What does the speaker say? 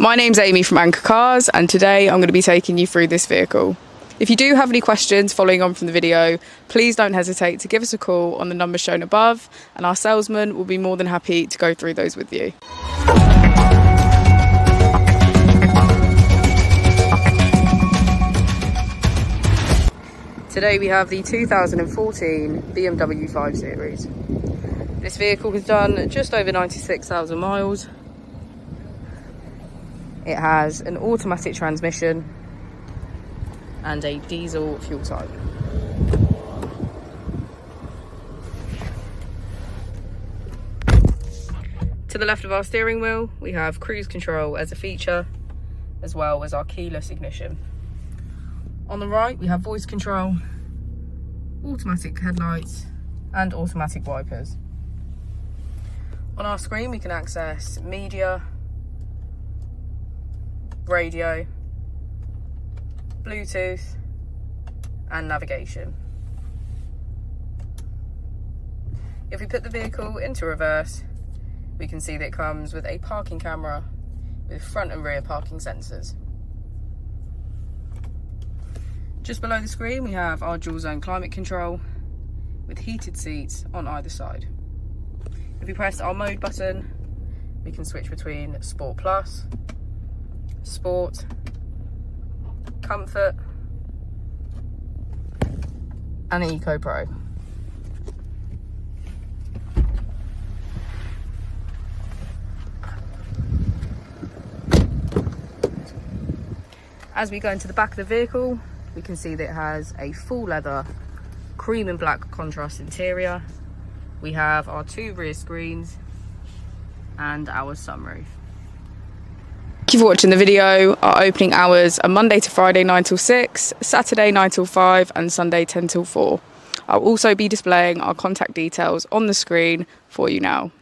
My name's Amy from Anchor Cars, and today I'm going to be taking you through this vehicle. If you do have any questions following on from the video, please don't hesitate to give us a call on the number shown above, and our salesman will be more than happy to go through those with you. Today we have the 2014 BMW 5 Series. This vehicle has done just over 96,000 miles. It has an automatic transmission and a diesel fuel type. To the left of our steering wheel, we have cruise control as a feature, as well as our keyless ignition. On the right, we have voice control, automatic headlights, and automatic wipers. On our screen, we can access media, radio, Bluetooth, and navigation. If we put the vehicle into reverse, we can see that it comes with a parking camera with front and rear parking sensors. Just below the screen, we have our dual zone climate control with heated seats on either side. If we press our mode button, we can switch between Sport Plus, Sport, Comfort, and Eco Pro. As we go into the back of the vehicle, we can see that it has a full leather cream and black contrast interior. We have our two rear screens and our sunroof. Thank you for watching the video. Our opening hours are Monday to Friday 9 till 6, Saturday 9 till 5, and Sunday 10 till 4. I'll also be displaying our contact details on the screen for you now.